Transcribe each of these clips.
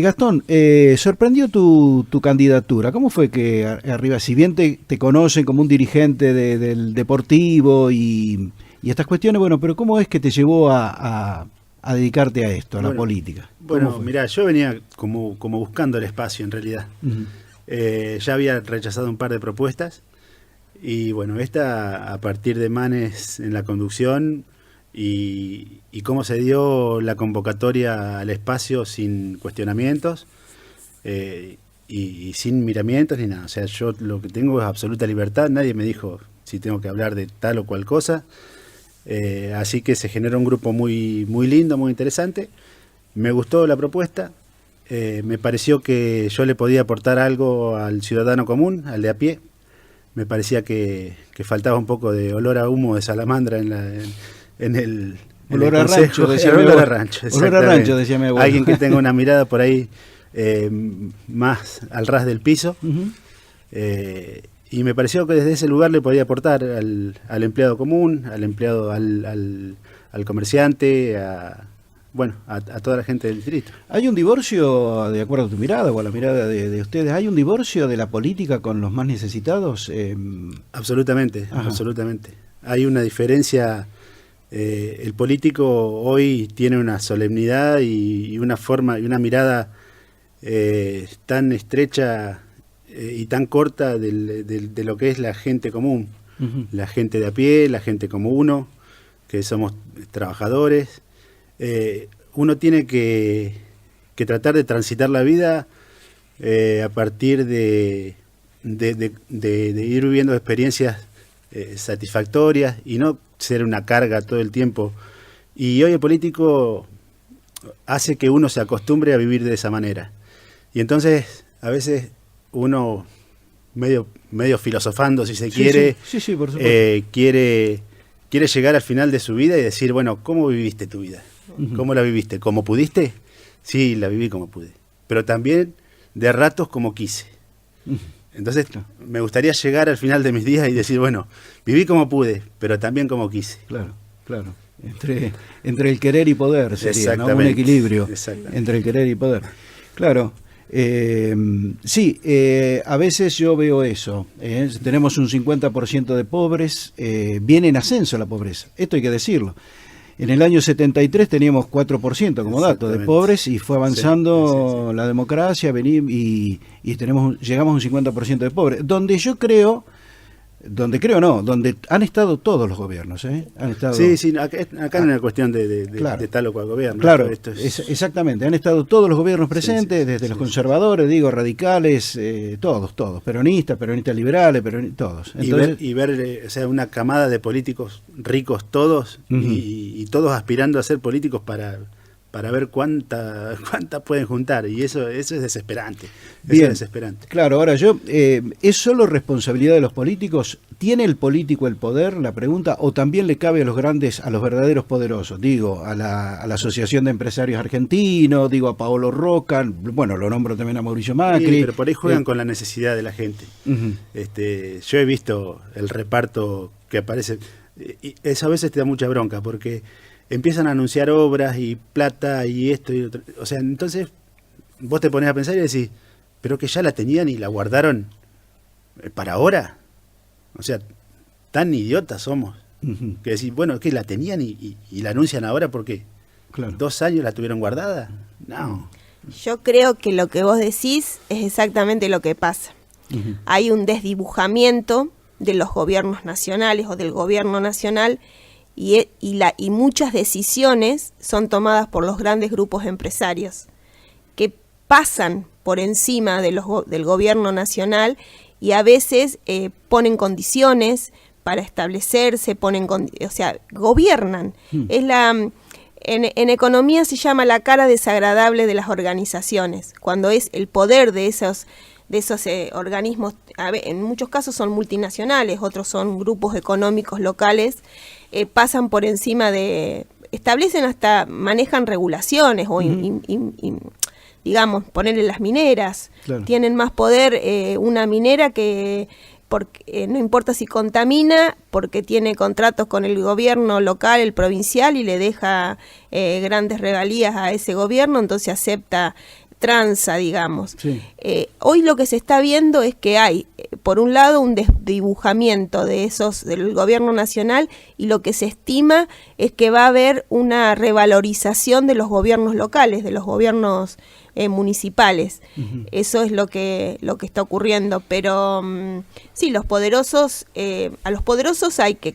Gastón, sorprendió tu candidatura. ¿Cómo fue que arriba, si bien te conocen como un dirigente del deportivo y estas cuestiones, bueno, pero ¿cómo es que te llevó a dedicarte a esto, a la política? Bueno, mirá, yo venía como buscando el espacio en realidad. Uh-huh. Ya había rechazado un par de propuestas y bueno, esta a partir de Manes en la conducción y cómo se dio la convocatoria al espacio sin cuestionamientos y sin miramientos ni nada. O sea, yo lo que tengo es absoluta libertad, nadie me dijo si tengo que hablar de tal o cual cosa. Así que se generó un grupo muy, muy lindo, muy interesante. Me gustó la propuesta. Me pareció que yo le podía aportar algo al ciudadano común, al de a pie. Me parecía que faltaba un poco de olor a humo de salamandra en el olor a rancho, decía olor a rancho, olor a rancho, decía mi abuelo. Alguien que tenga una mirada por ahí más al ras del piso. Uh-huh. Y me pareció que desde ese lugar le podía aportar al empleado común, al empleado, al comerciante, a toda la gente del distrito. ¿Hay un divorcio, de acuerdo a tu mirada o a la mirada de ustedes, hay un divorcio de la política con los más necesitados? Absolutamente, absolutamente. Hay una diferencia. El político hoy tiene una solemnidad y una forma y una mirada tan estrecha y tan corta de lo que es la gente común, uh-huh. La gente de a pie, la gente como uno, que somos trabajadores. Uno tiene que tratar de transitar la vida a partir de ir viviendo experiencias satisfactorias y no ser una carga todo el tiempo. Y hoy el político hace que uno se acostumbre a vivir de esa manera. Y entonces, a veces, uno medio filosofando, si se quiere, sí, por supuesto. quiere llegar al final de su vida y decir, bueno, ¿cómo viviste tu vida? Uh-huh. ¿Cómo la viviste? ¿Cómo pudiste? Sí, la viví como pude. Pero también de ratos como quise. Uh-huh. Entonces, me gustaría llegar al final de mis días y decir, bueno, viví como pude, pero también como quise. Claro. Entre el querer y poder sería, ¿no? Un equilibrio entre el querer y poder. Claro. Sí, a veces yo veo eso. Tenemos un 50% de pobres, viene en ascenso la pobreza, esto hay que decirlo. En el año 73 teníamos 4% como dato de pobres y fue avanzando la democracia y llegamos a un 50% de pobres, donde han estado todos los gobiernos. Han estado, sí, acá no es una cuestión de tal o cual gobierno. Claro, exactamente, han estado todos los gobiernos presentes, desde los conservadores, radicales, todos, peronistas liberales, todos. Entonces, y ver o sea, una camada de políticos ricos todos, uh-huh. y todos aspirando a ser políticos para ver cuánta pueden juntar, y eso es desesperante. Bien, es desesperante. Claro, ahora ¿es solo responsabilidad de los políticos? ¿Tiene el político el poder, la pregunta, o también le cabe a los verdaderos poderosos? Digo, a la Asociación de Empresarios Argentinos, digo a Paolo Roca, bueno, lo nombro también a Mauricio Macri. Sí, pero por ahí juegan con la necesidad de la gente. Uh-huh. Yo he visto el reparto que aparece, y eso a veces te da mucha bronca, porque empiezan a anunciar obras y plata y esto y otro. O sea, entonces vos te pones a pensar y decís, pero que ya la tenían y la guardaron para ahora. O sea, tan idiotas somos. Uh-huh. Que decís, bueno, que la tenían y la anuncian ahora porque claro. 2 años la tuvieron guardada. No. Yo creo que lo que vos decís es exactamente lo que pasa. Uh-huh. Hay un desdibujamiento de los gobiernos nacionales o del gobierno nacional y muchas decisiones son tomadas por los grandes grupos empresarios que pasan por encima del gobierno nacional y a veces ponen condiciones para establecerse, gobiernan. En economía se llama la cara desagradable de las organizaciones, cuando es el poder de esos organismos, en muchos casos son multinacionales, otros son grupos económicos locales, pasan por encima establecen manejan regulaciones o digamos, ponerle las mineras, claro. Tienen más poder una minera que no importa si contamina, porque tiene contratos con el gobierno local, el provincial, y le deja grandes regalías a ese gobierno, entonces acepta tranza, digamos. Sí. Hoy lo que se está viendo es que hay, por un lado, un desdibujamiento del gobierno nacional, y lo que se estima es que va a haber una revalorización de los gobiernos locales, de los gobiernos municipales. Uh-huh. Eso es lo que está ocurriendo. Pero sí, los poderosos, a los poderosos hay que...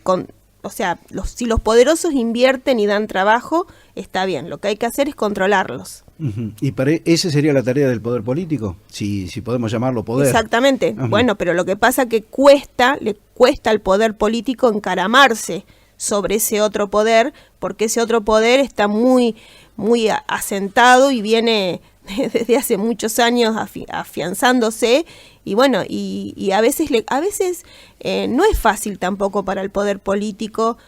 si los poderosos invierten y dan trabajo, está bien. Lo que hay que hacer es controlarlos. Uh-huh. ¿Y esa sería la tarea del poder político? Si podemos llamarlo poder. Exactamente. Uh-huh. Bueno, pero lo que pasa es que le cuesta al poder político encaramarse sobre ese otro poder, porque ese otro poder está muy, muy asentado y viene desde hace muchos años afianzándose, y bueno, y a veces no es fácil tampoco para el poder político.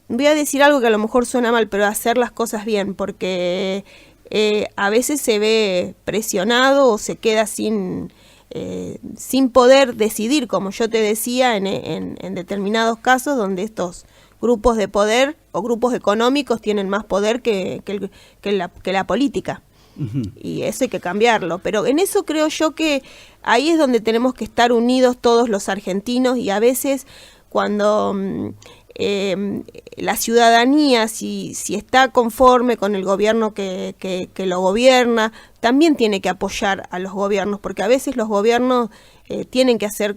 Voy a decir algo que a lo mejor suena mal, pero hacer las cosas bien, porque a veces se ve presionado o se queda sin poder decidir, como yo te decía, en determinados casos donde estos grupos de poder o grupos económicos tienen más poder que la política. Uh-huh. Y eso hay que cambiarlo, pero en eso creo yo que ahí es donde tenemos que estar unidos todos los argentinos, y a veces cuando la ciudadanía, si está conforme con el gobierno que lo gobierna, también tiene que apoyar a los gobiernos, porque a veces los gobiernos tienen que hacer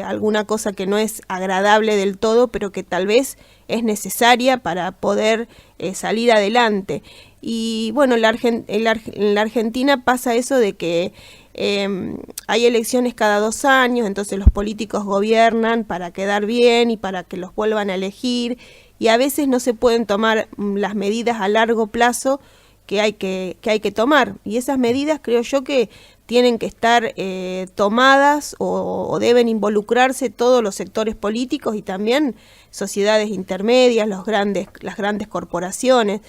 alguna cosa que no es agradable del todo, pero que tal vez es necesaria para poder salir adelante. Y bueno, en la Argentina pasa eso de que hay elecciones cada 2 años, entonces los políticos gobiernan para quedar bien y para que los vuelvan a elegir, y a veces no se pueden tomar las medidas a largo plazo que hay que tomar, y esas medidas creo yo que tienen que estar tomadas o deben involucrarse todos los sectores políticos y también sociedades intermedias, las grandes corporaciones.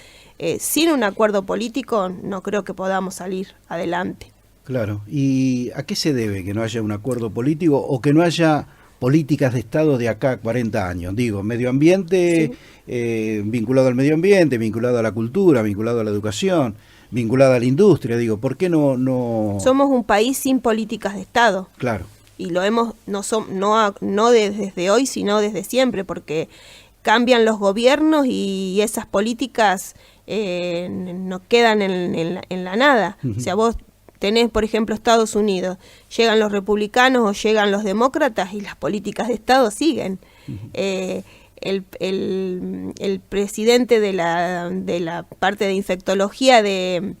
Sin un acuerdo político no creo que podamos salir adelante. Claro. ¿Y a qué se debe que no haya un acuerdo político o que no haya políticas de Estado de acá a 40 años? Digo, medio ambiente, sí. Vinculado al medio ambiente, vinculado a la cultura, vinculado a la educación, vinculado a la industria. Digo, ¿por qué no...? Somos un país sin políticas de Estado. No desde hoy, sino desde siempre, porque cambian los gobiernos y esas políticas no quedan en la nada. Uh-huh. O sea, vos tenés, por ejemplo, Estados Unidos, llegan los republicanos o llegan los demócratas y las políticas de Estado siguen. Uh-huh. El presidente de la parte de infectología de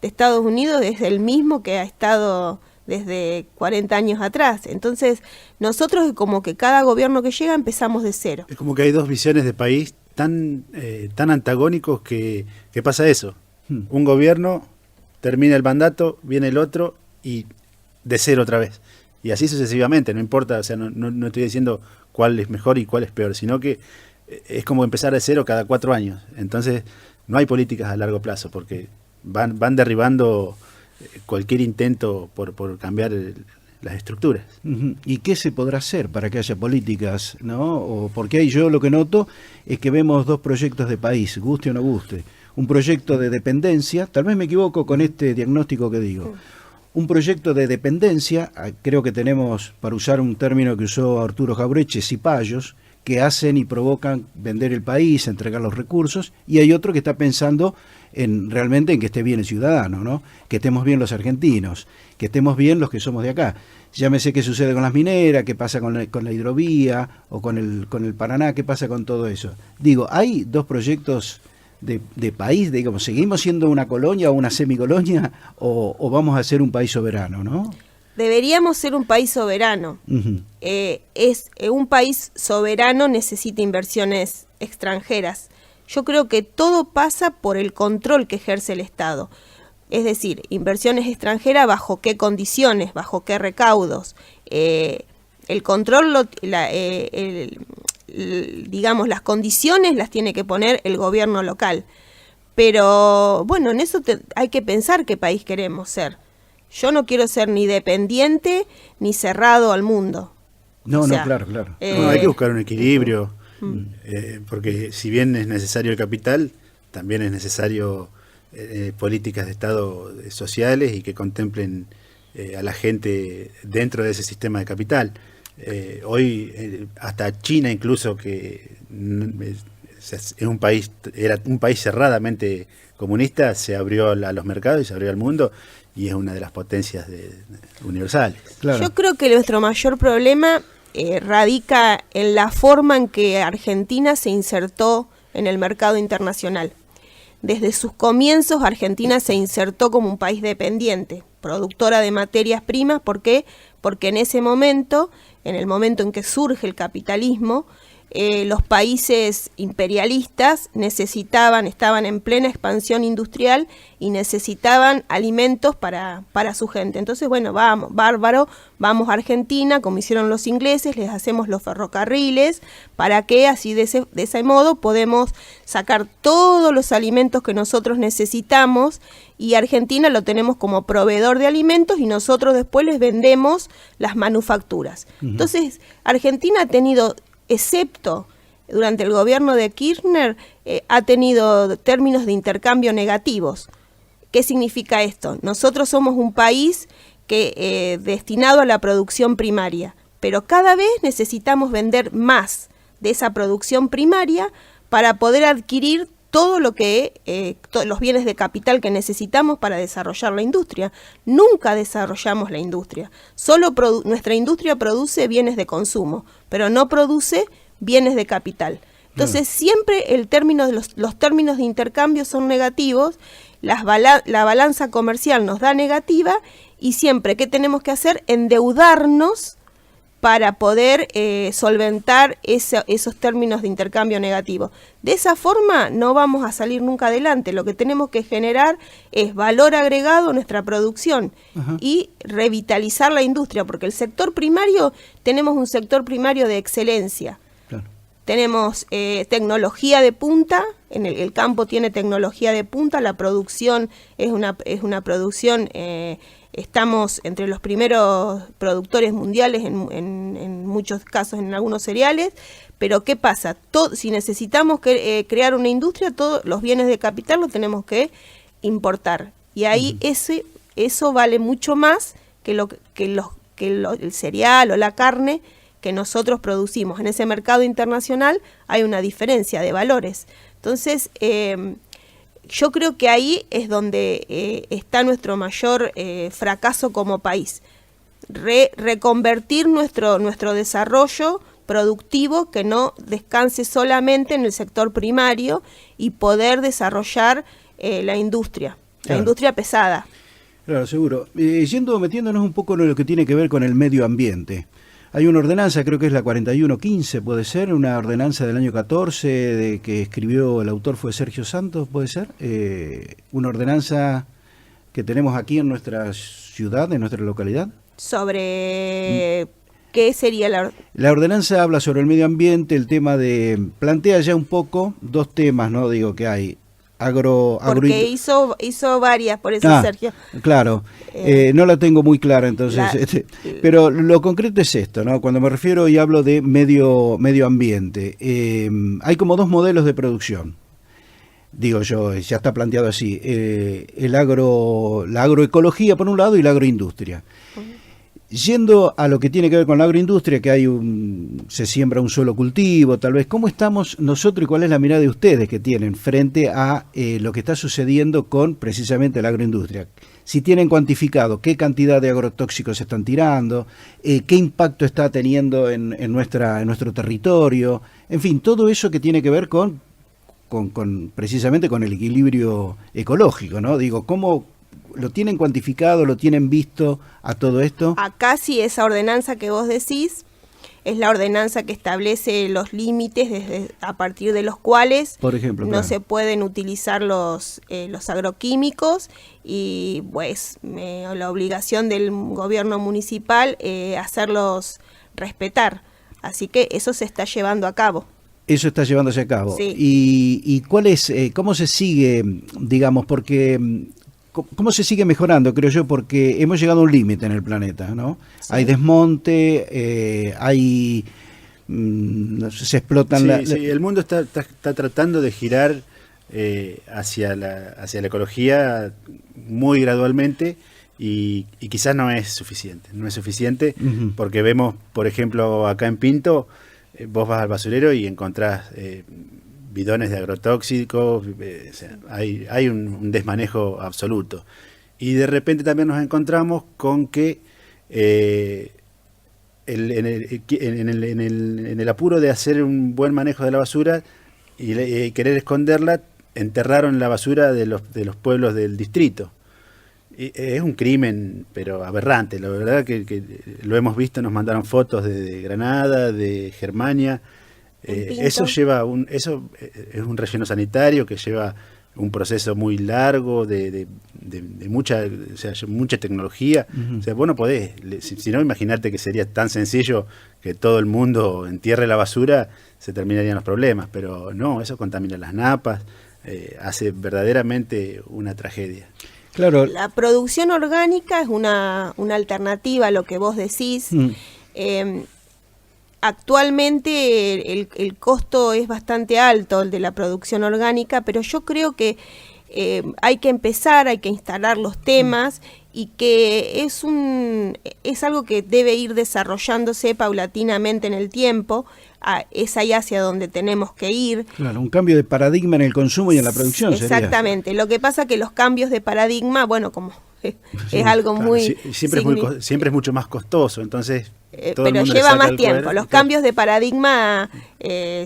Estados Unidos es el mismo que ha estado desde 40 años atrás. Entonces, nosotros como que cada gobierno que llega empezamos de cero. Es como que hay dos visiones de país tan antagónicos que pasa eso. Un gobierno termina el mandato, viene el otro y de cero otra vez. Y así sucesivamente, no importa, o sea, no estoy diciendo cuál es mejor y cuál es peor, sino que es como empezar de cero cada 4 años. Entonces, no hay políticas a largo plazo, porque van derribando cualquier intento por cambiar las estructuras. Uh-huh. ¿Y qué se podrá hacer para que haya políticas, no? O porque ahí yo lo que noto es que vemos 2 proyectos de país, guste o no guste. Un proyecto de dependencia, tal vez me equivoco con este diagnóstico que digo. Un proyecto de dependencia, creo que tenemos, para usar un término que usó Arturo Jauretche, cipayos, que hacen y provocan vender el país, entregar los recursos, y hay otro que está pensando realmente en que esté bien el ciudadano, ¿no? Que estemos bien los argentinos, que estemos bien los que somos de acá. Llámese qué sucede con las mineras, qué pasa con la hidrovía, o con el Paraná, qué pasa con todo eso. Digo, hay 2 proyectos de país, digamos, ¿seguimos siendo una colonia o una semicolonia o vamos a ser un país soberano, no? Deberíamos ser un país soberano. Uh-huh. Un país soberano necesita inversiones extranjeras. Yo creo que todo pasa por el control que ejerce el Estado. Es decir, inversiones extranjeras, ¿bajo qué condiciones? ¿Bajo qué recaudos? El control, digamos, las condiciones las tiene que poner el gobierno local. Pero, bueno, en eso hay que pensar qué país queremos ser. Yo no quiero ser ni dependiente ni cerrado al mundo. No, claro. No, hay que buscar un equilibrio, porque si bien es necesario el capital, también es necesario políticas de Estado sociales y que contemplen a la gente dentro de ese sistema de capital. Hoy hasta China, incluso, que es un país, era un país cerradamente comunista, se abrió a los mercados y se abrió al mundo, y es una de las potencias universales. Claro. Yo creo que nuestro mayor problema radica en la forma en que Argentina se insertó en el mercado internacional. Desde sus comienzos, Argentina se insertó como un país dependiente, productora de materias primas. ¿Por qué? Porque en ese momento, en el momento en que surge el capitalismo, los países imperialistas estaban en plena expansión industrial y necesitaban alimentos para su gente. Entonces, bueno, vamos a Argentina, como hicieron los ingleses, les hacemos los ferrocarriles, para que así de ese modo podemos sacar todos los alimentos que nosotros necesitamos, y Argentina lo tenemos como proveedor de alimentos y nosotros después les vendemos las manufacturas. Entonces, Argentina ha tenido, excepto durante el gobierno de Kirchner, ha tenido términos de intercambio negativos. ¿Qué significa esto? Nosotros somos un país que destinado a la producción primaria, pero cada vez necesitamos vender más de esa producción primaria para poder adquirir todo lo que los bienes de capital que necesitamos para desarrollar la industria. Nunca desarrollamos la industria. Solo nuestra industria produce bienes de consumo, pero no produce bienes de capital. Entonces, siempre los términos de intercambio son negativos, la balanza comercial nos da negativa, y siempre, ¿qué tenemos que hacer? Endeudarnos para poder solventar esos términos de intercambio negativos. De esa forma no vamos a salir nunca adelante. Lo que tenemos que generar es valor agregado a nuestra producción. Ajá. Y revitalizar la industria, porque el sector primario, tenemos un sector primario de excelencia. Claro. Tenemos tecnología de punta, el campo tiene tecnología de punta, la producción es una producción... Estamos entre los primeros productores mundiales en muchos casos, en algunos cereales, pero ¿qué pasa? Si necesitamos crear una industria, todos los bienes de capital los tenemos que importar. Y ahí eso vale mucho más que el cereal o la carne que nosotros producimos. En ese mercado internacional hay una diferencia de valores. Entonces, yo creo que ahí es donde está nuestro mayor fracaso como país. Reconvertir nuestro desarrollo productivo, que no descanse solamente en el sector primario, y poder desarrollar la industria, claro, la industria pesada. Claro, seguro. Metiéndonos un poco en lo que tiene que ver con el medio ambiente. Hay una ordenanza, creo que es la 4115, puede ser, una ordenanza del año 14 que escribió, el autor fue Sergio Santos, puede ser, una ordenanza que tenemos aquí en nuestra ciudad, en nuestra localidad. ¿Sobre qué sería la ordenanza? Habla sobre el medio ambiente, el tema plantea ya un poco dos temas, ¿no? Digo que hay porque hizo varias, por eso Sergio. Claro, no la tengo muy clara, entonces, pero lo concreto es esto, ¿no? Cuando me refiero y hablo de medio ambiente, hay como dos modelos de producción. Digo yo, ya está planteado así, la agroecología por un lado y la agroindustria. Yendo a lo que tiene que ver con la agroindustria, que se siembra un solo cultivo, tal vez, ¿cómo estamos nosotros y cuál es la mirada de ustedes que tienen frente a lo que está sucediendo con precisamente la agroindustria? Si tienen cuantificado qué cantidad de agrotóxicos se están tirando, qué impacto está teniendo en nuestro territorio, en fin, todo eso que tiene que ver precisamente con el equilibrio ecológico, ¿no? Digo, ¿cómo lo tienen cuantificado, lo tienen visto a todo esto? Acá sí, esa ordenanza que vos decís es la ordenanza que establece los límites a partir de los cuales, por ejemplo, no se pueden utilizar los agroquímicos, y pues la obligación del gobierno municipal hacerlos respetar. Así que eso se está llevando a cabo. Eso está llevándose a cabo. Sí. ¿Y cuál es, cómo se sigue, digamos, porque... ¿Cómo se sigue mejorando? Creo yo, porque hemos llegado a un límite en el planeta, ¿no? Sí. Hay desmonte, se explotan... Sí, el mundo está tratando de girar hacia la ecología muy gradualmente y quizás no es suficiente. No es suficiente porque vemos, por ejemplo, acá en Pinto, vos vas al basurero y encontrás bidones de agrotóxicos, o sea, hay un desmanejo absoluto. Y de repente también nos encontramos con que en el apuro de hacer un buen manejo de la basura y querer esconderla, enterraron la basura de los pueblos del distrito. Y es un crimen, pero aberrante. La verdad que lo hemos visto, nos mandaron fotos de Granada, de Germania. Eso es un relleno sanitario que lleva un proceso muy largo de mucha, o sea, mucha tecnología. O sea, vos no podés, si no, imaginarte que sería tan sencillo que todo el mundo entierre la basura, se terminarían los problemas, pero no, eso contamina las napas, hace verdaderamente una tragedia. Claro. La producción orgánica es una alternativa a lo que vos decís. Actualmente el costo es bastante alto, el de la producción orgánica, pero yo creo que hay que empezar, hay que instalar los temas y que es algo que debe ir desarrollándose paulatinamente en el tiempo. Es ahí hacia donde tenemos que ir. Claro, un cambio de paradigma en el consumo y en la producción. Exactamente. Sería. Lo que pasa que los cambios de paradigma, bueno, como es algo claro, muy... siempre es mucho más costoso, entonces... pero lleva más tiempo. Los cambios de paradigma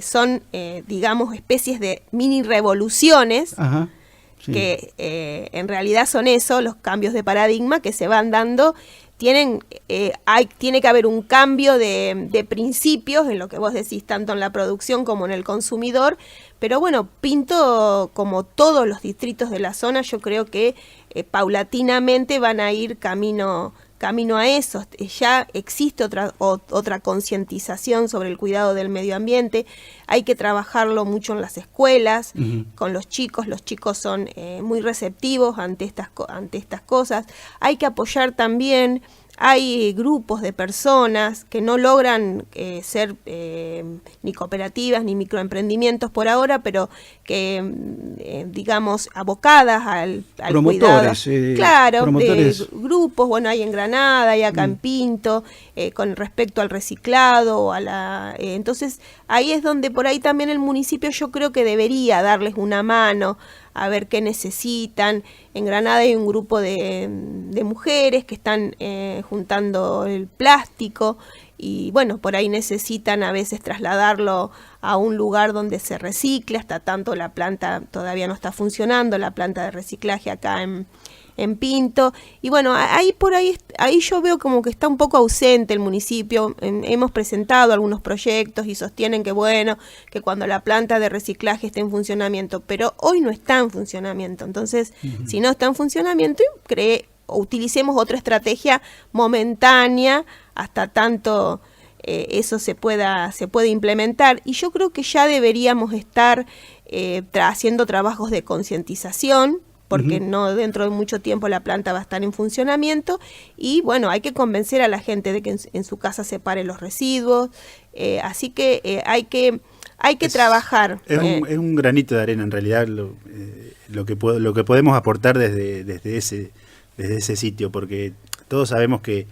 son, digamos, especies de mini revoluciones. Ajá, sí. Que en realidad son eso, los cambios de paradigma que se van dando. Tiene que haber un cambio de principios en lo que vos decís, tanto en la producción como en el consumidor, pero bueno, Pinto, como todos los distritos de la zona, yo creo que paulatinamente van a ir camino a eso. Ya existe otra concientización sobre el cuidado del medio ambiente. Hay que trabajarlo mucho en las escuelas, con los chicos son muy receptivos ante estas cosas. Hay que apoyar también. Hay grupos de personas que no logran ser ni cooperativas ni microemprendimientos por ahora, pero que, digamos, abocadas al promotores, cuidado. Claro, promotores. Grupos, bueno, hay en Granada, hay acá en Pinto, con respecto al reciclado, entonces ahí es donde por ahí también el municipio yo creo que debería darles una mano, a ver qué necesitan. En Granada hay un grupo de mujeres que están juntando el plástico y bueno, por ahí necesitan a veces trasladarlo a un lugar donde se recicle, hasta tanto la planta todavía no está funcionando, la planta de reciclaje acá en Pinto, y bueno, ahí yo veo como que está un poco ausente el municipio. Hemos presentado algunos proyectos y sostienen que bueno, que cuando la planta de reciclaje esté en funcionamiento, pero hoy no está en funcionamiento, entonces si no está en funcionamiento, utilicemos otra estrategia momentánea hasta tanto eso se puede implementar, y yo creo que ya deberíamos estar haciendo trabajos de concientización, porque no dentro de mucho tiempo la planta va a estar en funcionamiento, y bueno, hay que convencer a la gente de que en su casa separe los residuos, así que hay que trabajar. Es un granito de arena en realidad lo que podemos aportar desde ese sitio, porque todos sabemos que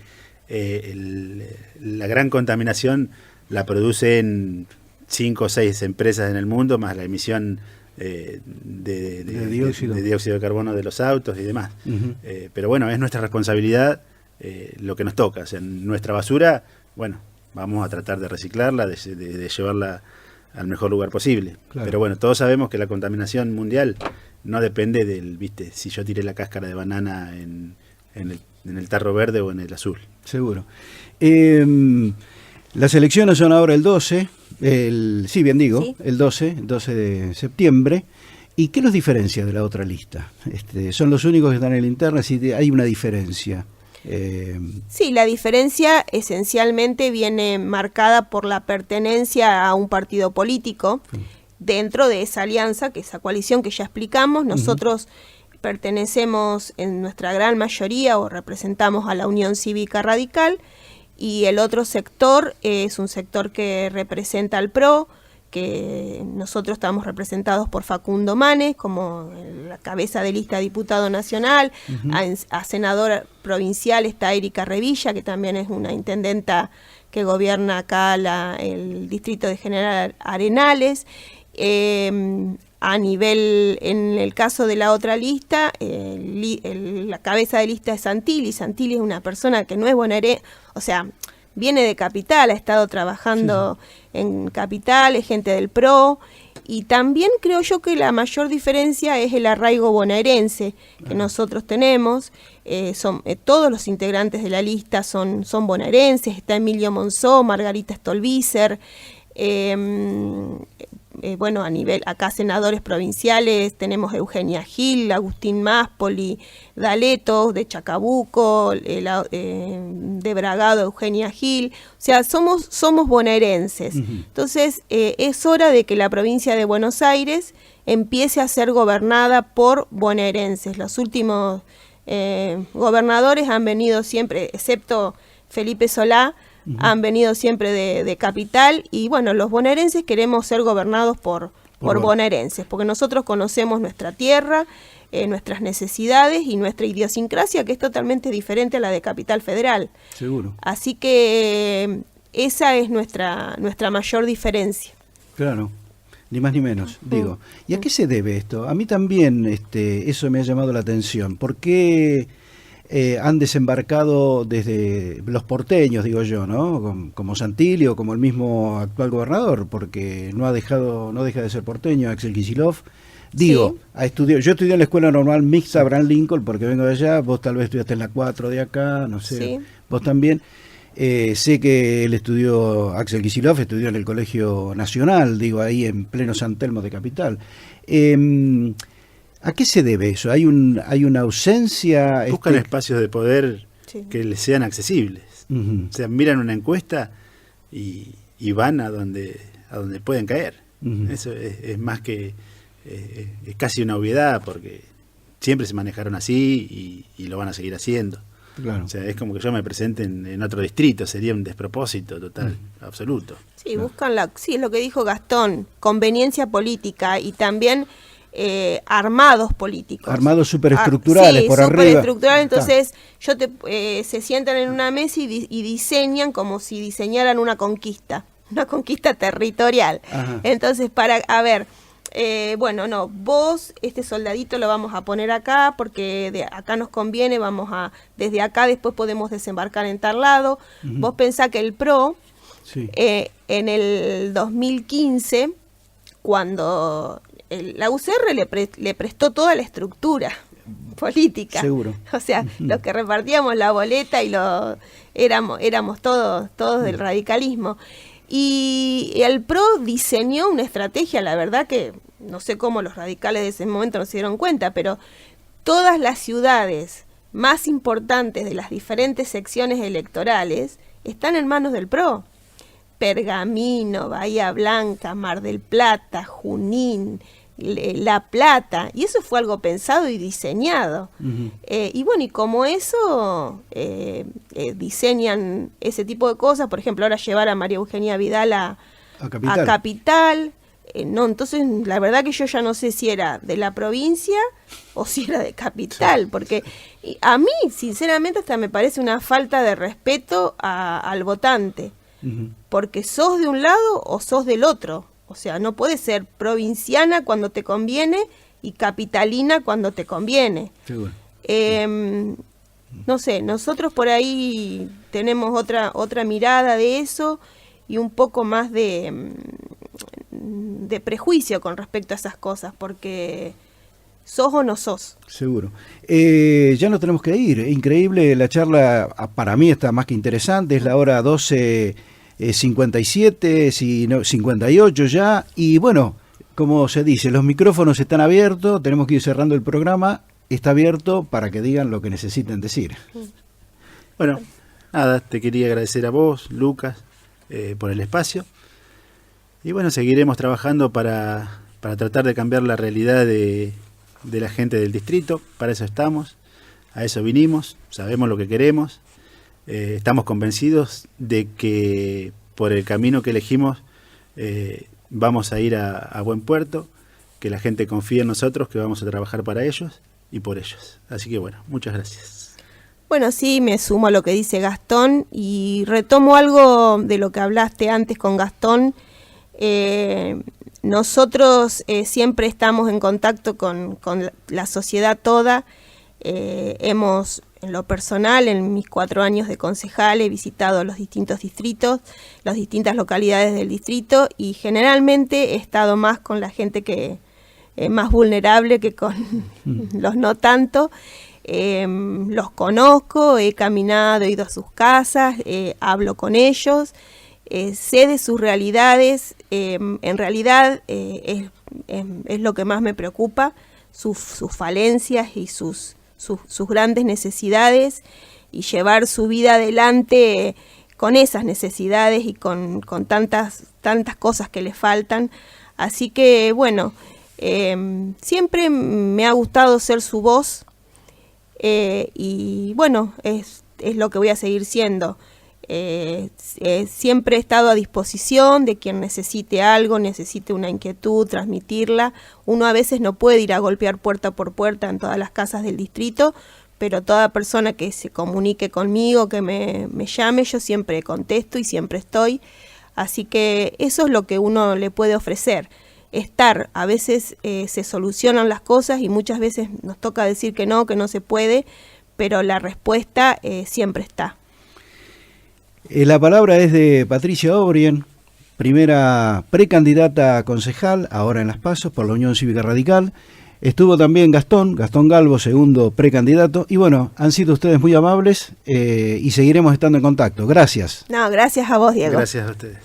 la gran contaminación la producen 5 o 6 empresas en el mundo, más la emisión de dióxido de carbono de los autos y demás. Pero bueno, es nuestra responsabilidad lo que nos toca. O sea, nuestra basura, bueno, vamos a tratar de reciclarla, de llevarla al mejor lugar posible. Claro. Pero bueno, todos sabemos que la contaminación mundial no depende si yo tiré la cáscara de banana en el tarro verde o en el azul. Seguro. Las elecciones son ahora el 12, el 12 de septiembre. ¿Y qué los diferencia de la otra lista? ¿Son los únicos que están en la interna? ¿Si hay una diferencia? Sí, la diferencia esencialmente viene marcada por la pertenencia a un partido político dentro de esa alianza, que esa coalición que ya explicamos. Nosotros pertenecemos en nuestra gran mayoría o representamos a la Unión Cívica Radical, y el otro sector es un sector que representa al PRO, que nosotros estamos representados por Facundo Manes, como la cabeza de lista de diputado nacional. A senadora provincial está Erika Revilla, que también es una intendenta que gobierna acá el distrito de General Arenales. A nivel, en el caso de la otra lista, la cabeza de lista es Santilli. Santilli es una persona que no es bonaerense, o sea, viene de Capital, ha estado trabajando en Capital, es gente del PRO, y también creo yo que la mayor diferencia es el arraigo bonaerense que nosotros tenemos. Todos los integrantes de la lista son bonaerenses. Está Emilio Monzó, Margarita Stolbizer, bueno, a nivel, acá senadores provinciales, tenemos Eugenia Gil, Agustín Máspoli, D'Aleto, de Chacabuco, de Bragado, Eugenia Gil, o sea, somos bonaerenses. Entonces, es hora de que la provincia de Buenos Aires empiece a ser gobernada por bonaerenses. Los últimos gobernadores han venido siempre, excepto Felipe Solá, han venido siempre de Capital, y bueno, los bonaerenses queremos ser gobernados por bonaerenses, porque nosotros conocemos nuestra tierra, nuestras necesidades y nuestra idiosincrasia, que es totalmente diferente a la de Capital Federal. Seguro. Así que esa es nuestra mayor diferencia. Claro, ni más ni menos, digo. ¿Y a qué se debe esto? A mí también eso me ha llamado la atención. ¿Por qué han desembarcado desde los porteños, digo yo, ¿no? Como Santilli o como el mismo actual gobernador, porque no deja de ser porteño, Axel Kicillof. Digo, yo estudié en la Escuela Normal Mixta Abraham Lincoln, porque vengo de allá, vos tal vez estudiaste en la 4 de acá, no sé, vos también. Sé que Axel Kicillof estudió en el Colegio Nacional, digo, ahí en pleno San Telmo de Capital. ¿A qué se debe eso? ¿Hay una ausencia? Buscan espacios de poder que les sean accesibles. O sea, miran una encuesta y van a donde pueden caer. Eso es más que... es casi una obviedad, porque siempre se manejaron así y lo van a seguir haciendo. Claro. O sea, es como que yo me presente en otro distrito, sería un despropósito total, absoluto. Sí, buscan es lo que dijo Gastón, conveniencia política y también... armados políticos. Armados superestructurales por arriba. Superestructurales, entonces se sientan en una mesa y diseñan como si diseñaran una conquista territorial. Ajá. Entonces, vos, este soldadito lo vamos a poner acá porque de acá nos conviene, desde acá después podemos desembarcar en tal lado. Vos pensá que el PRO, en el 2015, cuando... la UCR le prestó toda la estructura política. Seguro. O sea, los que repartíamos la boleta y éramos todos del radicalismo. Y el PRO diseñó una estrategia, la verdad que no sé cómo los radicales de ese momento no se dieron cuenta, pero todas las ciudades más importantes de las diferentes secciones electorales están en manos del PRO. Pergamino, Bahía Blanca, Mar del Plata, Junín, La Plata, y eso fue algo pensado y diseñado. Y bueno, y como eso diseñan ese tipo de cosas, por ejemplo, ahora llevar a María Eugenia Vidal a Capital. No, entonces la verdad que yo ya no sé si era de la provincia o si era de Capital, porque a mí sinceramente hasta me parece una falta de respeto al votante. Porque sos de un lado o sos del otro. O sea, no puedes ser provinciana cuando te conviene y capitalina cuando te conviene. No sé, nosotros por ahí tenemos otra mirada de eso y un poco más de prejuicio con respecto a esas cosas, porque sos o no sos. Seguro. Ya nos tenemos que ir. Increíble la charla, para mí está más que interesante, es la hora 12:57, 58 ya, y bueno, como se dice, los micrófonos están abiertos, tenemos que ir cerrando el programa, está abierto para que digan lo que necesiten decir. Bueno, nada, te quería agradecer a vos, Lucas, por el espacio, y bueno, seguiremos trabajando para tratar de cambiar la realidad de la gente del distrito. Para eso estamos, a eso vinimos, sabemos lo que queremos. Estamos convencidos de que por el camino que elegimos vamos a ir a buen puerto, que la gente confíe en nosotros, que vamos a trabajar para ellos y por ellos. Así que bueno, muchas gracias. Bueno, sí, me sumo a lo que dice Gastón y retomo algo de lo que hablaste antes con Gastón. Nosotros siempre estamos en contacto con la sociedad toda. Hemos, en lo personal, en mis 4 años de concejal, he visitado los distintos distritos, las distintas localidades del distrito, y generalmente he estado más con la gente que más vulnerable que con los no tanto. Los conozco, he caminado, he ido a sus casas, hablo con ellos, sé de sus realidades. En realidad es lo que más me preocupa, sus falencias y sus grandes necesidades, y llevar su vida adelante con esas necesidades y con tantas cosas que le faltan. Así que bueno, siempre me ha gustado ser su voz, y bueno, es lo que voy a seguir siendo. Siempre he estado a disposición de quien necesite algo, necesite una inquietud, transmitirla. Uno a veces no puede ir a golpear puerta por puerta en todas las casas del distrito, pero toda persona que se comunique conmigo, que me llame, yo siempre contesto y siempre estoy. Así que eso es lo que uno le puede ofrecer. Estar, a veces se solucionan las cosas y muchas veces nos toca decir que no se puede, pero la respuesta siempre está. La palabra es de Patricia O'Brien, primera precandidata a concejal, ahora en Las Pasos, por la Unión Cívica Radical. Estuvo también Gastón Galvo, segundo precandidato. Y bueno, han sido ustedes muy amables y seguiremos estando en contacto. Gracias. No, gracias a vos, Diego. Gracias a ustedes.